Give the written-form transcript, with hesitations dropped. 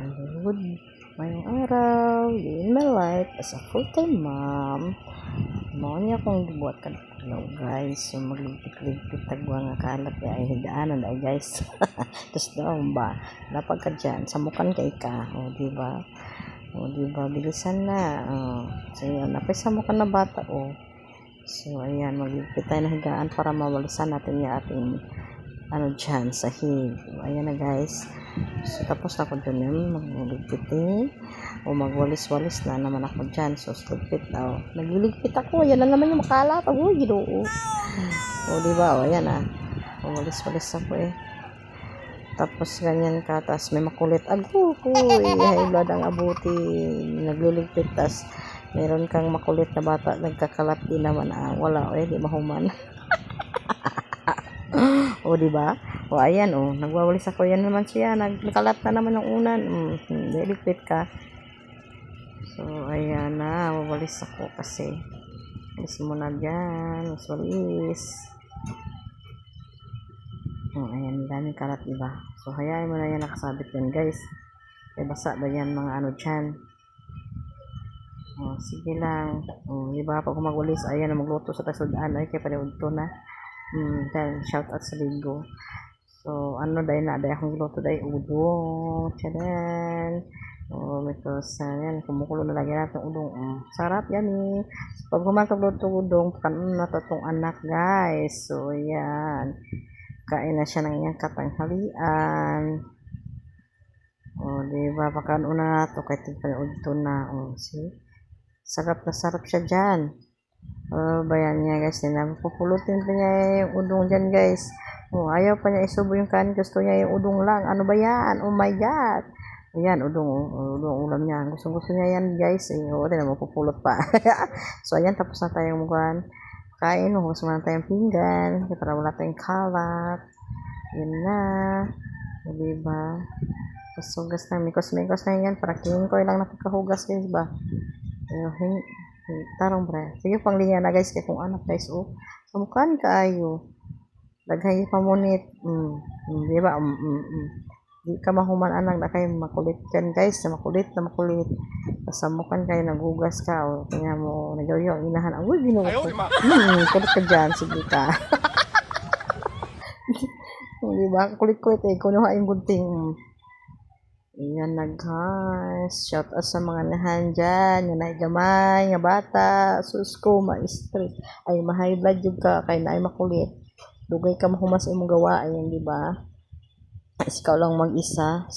Good ngayong araw in my life as a full-time mom. Mao niya akong gibuhat kadto guys. So magligpit-ligpit tagwa nga kalat ay higaanan ay guys. Tapos daw ba napag ka dyan samukan kay ka. Di ba? Di ba bilisan na. So yan napay samukan na bata So ayan magligpit tayo ng higaan para mawalisan natin yung ating dyan sa hig. Ayan na guys. So tapos na ako dyan yun magligpitin o magwalis-walis na naman ako dyan. So ligpit na nagliligpit ako. Ayan na naman yung makalat. Ginoo. Diba? Ayan na. Walis-walis ako Tapos ganyan ka. Tapos may makulit. High blood ang abuti. Nagliligpit. Tapos meron kang makulit na bata. Nagkakalat din naman. Wala. Di mahuman. Diba? Ayan, nagwawalis ako. Yan naman siya. Nagkalat na naman yung unan. Ligpit ka. So, ayan na. Wawalis ako kasi. Walis mo na dyan. Walis. Ayan. Daming kalat, diba? So, hayaan mo na yan. Nakasabit yan, guys. Basa ba yan mga dyan? Sige lang. Diba? Pag magwalis, ayan na magluto sa tasudaan. Ay, kaya pala udto na. Shout out sa Ligo. So dahil na dahil akong giluto dahil udong tiyadan because yan kumukulo na lagi natin udong sarap yan pag kumakagluto udong kanon na totong anak guys. So yan kain na siya ng iyang katanghalian diba pakanon na to kahit tigpanood na see sarap siya dyan. Bayan niya guys, pupulutin pa niya yung udong dyan guys. Ayaw pa niya isubo yung kanin, gusto niya yung udong lang. Ano ba yan? Oh my god. Ayan, udong ulam niya. Gusto niya yan guys. Wala na mapupulot pa. So ayan, tapos na tayong mugan. Kain, gusto na tayong pinggan. Para wala tayong kalat. Yan na. Diba? Pasugas na. Mikos na yan. Para clean ko lang napagkahugas guys ba. Tarong bre. Sige panglinya na guys kay kung anak guys samukan kaayo. Daghay pa munit. Di ba? Di ka mahuman anak na kay makulit kan guys, makulit. Samukan kay nagugas ka kanya mo nagyoyo inahan. Ginoo ko. Kulit ka diyan sige ka. Di ba? Kulit-kulit kunuha yung gunting. Ayan na guys. Shout out sa mga nahan dyan. Yan ay gamay nga bata. Susko, ma-stress. Ay ma-high blood yung ka. Kaya na ay makulit. Dugay ka mahumas imong gawa. Ayan diba? Ikaw lang mag-isa.